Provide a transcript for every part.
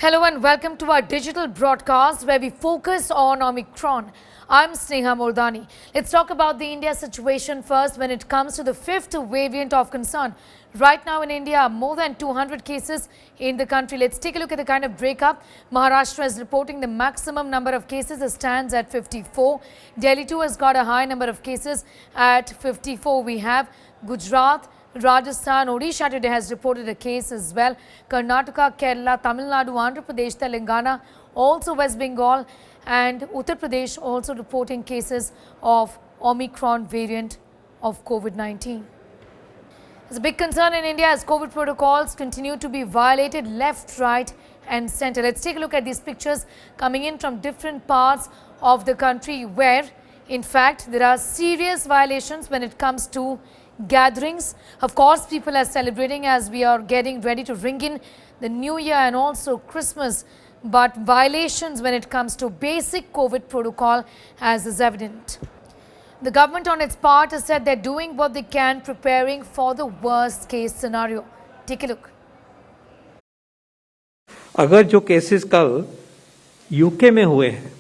Hello and welcome to our digital broadcast where we focus on Omicron. I'm Sneha Mordani. Let's talk about the India situation first when it comes to the fifth variant of concern. Right now in India, more than 200 cases in the country. Let's take a look at the kind of breakup. Maharashtra is reporting the maximum number of cases stands at 54. Delhi too has got a high number of cases at 54. We have Gujarat, Rajasthan, Odisha today has reported a case as well. Karnataka, Kerala, Tamil Nadu, Andhra Pradesh, Telangana, also West Bengal and Uttar Pradesh also reporting cases of Omicron variant of COVID-19. There's a big concern in India as COVID protocols continue to be violated left, right and centre. Let's take a look at these pictures coming in from different parts of the country where, in fact, there are serious violations when it comes to gatherings. Of course, people are celebrating as we are getting ready to ring in the New Year and also Christmas. But violations when it comes to basic COVID protocol as is evident. The government on its part has said they're doing what they can, preparing for the worst case scenario. Take a look. अगर जो cases कल UK में हुए हैं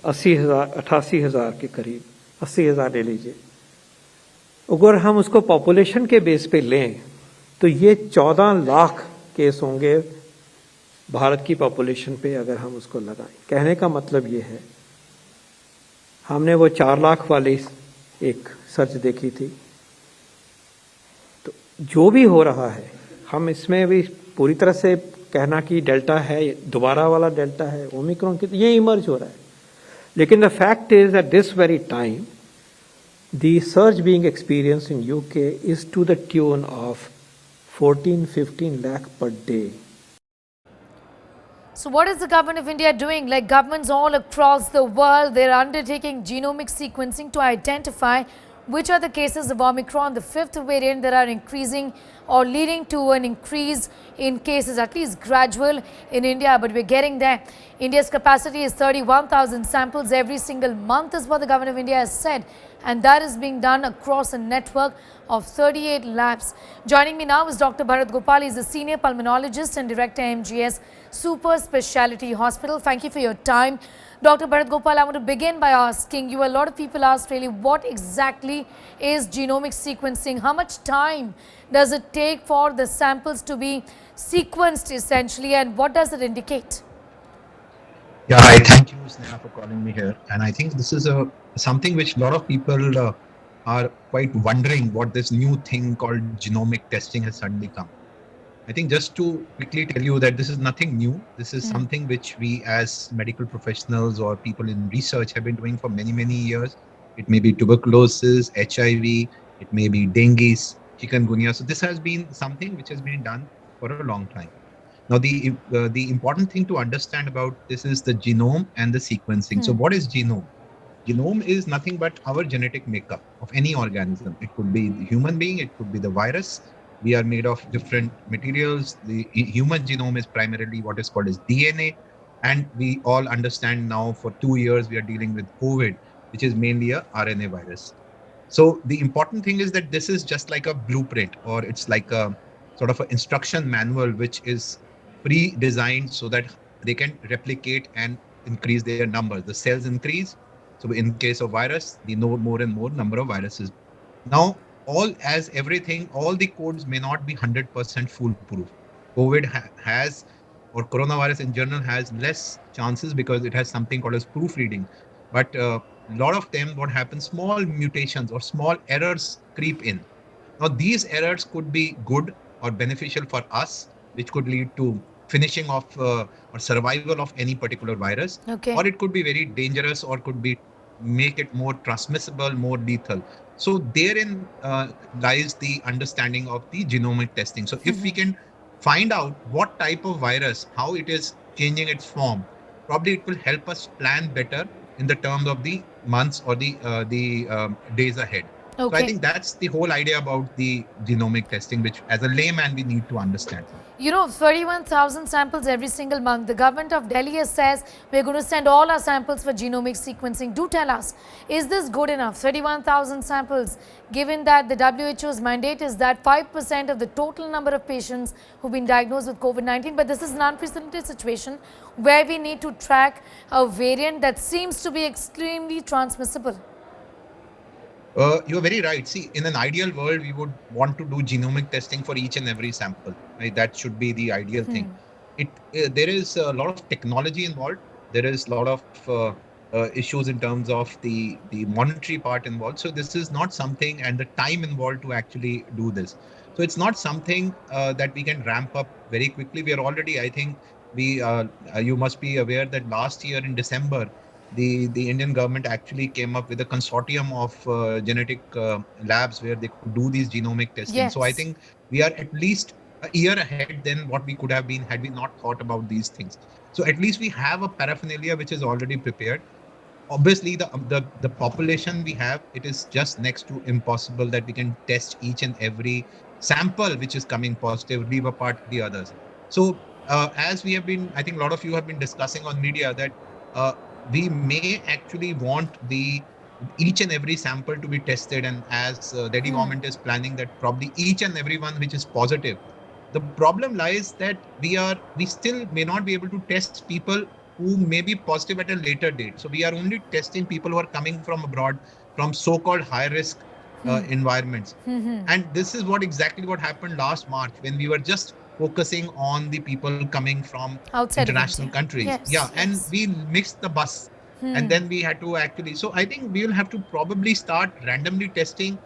88,000 के करीब 80,000 ले लीजिए, अगर हम उसको पॉपुलेशन के बेस पे लें तो ये 14 लाख केस होंगे भारत की पॉपुलेशन पे अगर हम उसको लगाएं। कहने का मतलब ये है, हमने वो 4 लाख वाली एक सर्च देखी थी, तो जो भी हो रहा है हम इसमें भी पूरी तरह से कहना कि डेल्टा है, दोबारा वाला डेल्टा है, ओमिक्रॉन की, ये इमर्ज हो रहा है। लेकिन the fact is at this very time the surge being experienced in UK is to the tune of 14-15 lakh per day. So what is the government of India doing? Like governments all across the world, they're undertaking genomic sequencing to identify which are the cases of Omicron, the fifth variant, that are increasing or leading to an increase in cases, at least gradual in India, but we're getting there. India's capacity is 31,000 samples every single month is what the government of India has said, and that is being done across a network of 38 labs. Joining me now is Dr. Bharat Gopal. He's a senior pulmonologist and director MGS Super Speciality Hospital. Thank you for your time. Dr. Bharat Gopal, I want to begin by asking you, a lot of people ask really what exactly is genomic sequencing? How much time does it take for the samples to be sequenced essentially, and what does it indicate? Yeah, I thank you, Sneha, for calling me here. And I think this is something which a lot of people are quite wondering what this new thing called genomic testing has suddenly come. I think just to quickly tell you that this is nothing new. This is something which we as medical professionals or people in research have been doing for many, many years. It may be tuberculosis, HIV, it may be dengue, chikungunya. So this has been something which has been done for a long time. Now, the important thing to understand about this is the genome and the sequencing. So what is genome? Genome is nothing but our genetic makeup of any organism. It could be the human being, it could be the virus. We are made of different materials. The human genome is primarily what is called as DNA. And we all understand now for 2 years we are dealing with COVID, which is mainly a RNA virus. So the important thing is that this is just like a blueprint, or it's like a sort of an instruction manual which is pre-designed so that they can replicate and increase their numbers. The cells increase. So in case of virus, we know more and more number of viruses. Now, as everything, all the codes may not be 100% foolproof. COVID has, or coronavirus in general, has less chances because it has something called as proofreading. But a lot of them, what happens, small mutations or small errors creep in. Now, these errors could be good or beneficial for us, which could lead to finishing off or survival of any particular virus. Okay. Or it could be very dangerous, or could be make it more transmissible, more lethal. So therein lies the understanding of the genomic testing. So if we can find out what type of virus, how it is changing its form, probably it will help us plan better in the terms of the months or the days ahead. So I Okay. think that's the whole idea about the genomic testing, which as a layman we need to understand. You know, 31,000 samples every single month. The government of Delhi says we're going to send all our samples for genomic sequencing. Do tell us, is this good enough? 31,000 samples, given that the WHO's mandate is that 5% of the total number of patients who've been diagnosed with COVID-19. But this is an unprecedented situation where we need to track a variant that seems to be extremely transmissible. You're very right. See, in an ideal world, we would want to do genomic testing for each and every sample. Right? That should be the ideal thing. There is a lot of technology involved. There is a lot of issues in terms of the monetary part involved. So this is not something, and the time involved to actually do this. So it's not something that we can ramp up very quickly. We are already, I think, you must be aware that last year in December, the Indian government actually came up with a consortium of genetic labs where they could do these genomic testing. Yes. So I think we are at least a year ahead than what we could have been had we not thought about these things. So at least we have a paraphernalia which is already prepared. Obviously, the population we have, it is just next to impossible that we can test each and every sample which is coming positive, leave apart the others. So as we have been, I think a lot of you have been discussing on media that we may actually want each and every sample to be tested, and as Delhi government is planning that probably each and every one which is positive. The problem lies that we still may not be able to test people who may be positive at a later date. So we are only testing people who are coming from abroad, from so-called high-risk environments. And this is exactly what happened last March, when we were just focusing on the people coming from Outside of international India. countries. Yes, Yeah, and yes. we mixed the bus. And then we had to actually, so I think we will have to probably start randomly testing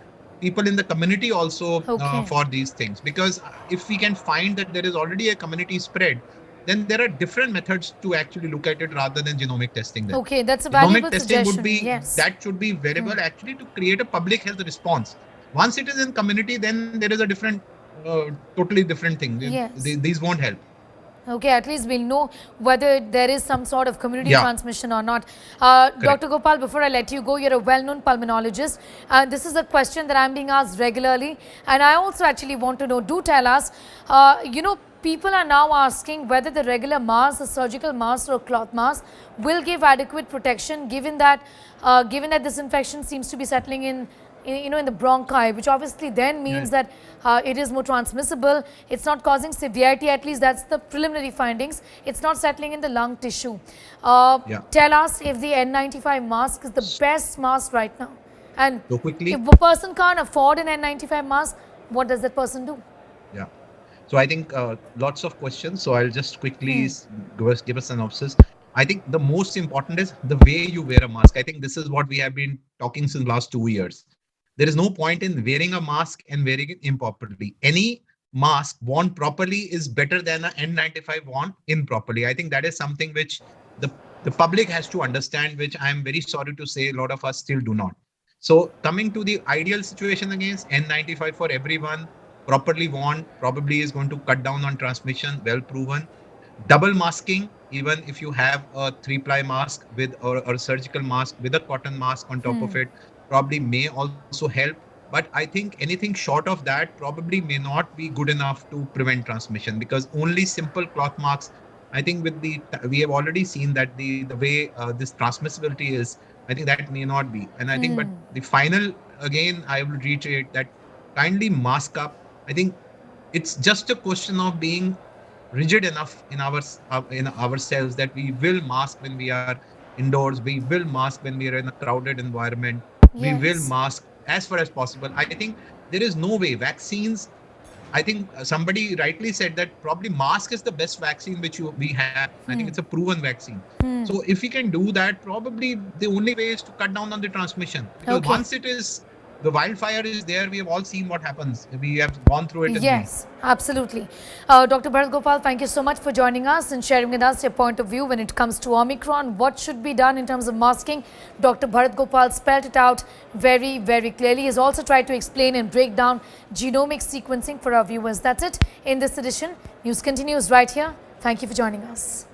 people in the community also Okay. for these things, because if we can find that there is already a community spread, then there are different methods to actually look at it rather than genomic testing them. Okay, that's a valuable Genomic testing suggestion. would be, Yes. that should be variable actually to create a public health response. Once it is in community, then there is a different, totally different thing. Yes. These won't help. Okay, at least we'll know whether there is some sort of community Yeah. transmission or not. Dr. Gopal, before I let you go, you're a well-known pulmonologist. This is a question that I'm being asked regularly. And I also actually want to know, do tell us, people are now asking whether the regular mask, the surgical mask or cloth mask will give adequate protection, given that this infection seems to be settling in the bronchi, which obviously then means that it is more transmissible. It's not causing severity, at least that's the preliminary findings. It's not settling in the lung tissue. Tell us if the N95 mask is the best mask right now. And So quickly, if a person can't afford an N95 mask, what does that person do? yeah. So I think lots of questions. So I'll just quickly give a synopsis. I think the most important is the way you wear a mask. I think this is what we have been talking since last 2 years. There is no point in wearing a mask and wearing it improperly. Any mask worn properly is better than an N95 worn improperly. I think that is something which the public has to understand, which I am very sorry to say a lot of us still do not. So coming to the ideal situation again, N95 for everyone, properly worn, probably is going to cut down on transmission, well proven. Double masking, even if you have a 3-ply mask or a surgical mask with a cotton mask on top of it, probably may also help. But I think anything short of that probably may not be good enough to prevent transmission, because only simple cloth masks, I think we have already seen that the way this transmissibility is, I think that may not be. And I think, but the final, again, I will reiterate that kindly mask up. I think it's just a question of being rigid enough in ourselves that we will mask when we are indoors, we will mask when we are in a crowded environment, we will mask as far as possible. I think there is no way vaccines, I think somebody rightly said that probably mask is the best vaccine which we have. I think it's a proven vaccine. So if we can do that, probably the only way is to cut down on the transmission. Because once it is, the wildfire is there, we have all seen what happens. We have gone through it. Yes, absolutely. Dr. Bharat Gopal, thank you so much for joining us and sharing with us your point of view when it comes to Omicron. What should be done in terms of masking? Dr. Bharat Gopal spelled it out very, very clearly. He's also tried to explain and break down genomic sequencing for our viewers. That's it in this edition. News continues right here. Thank you for joining us.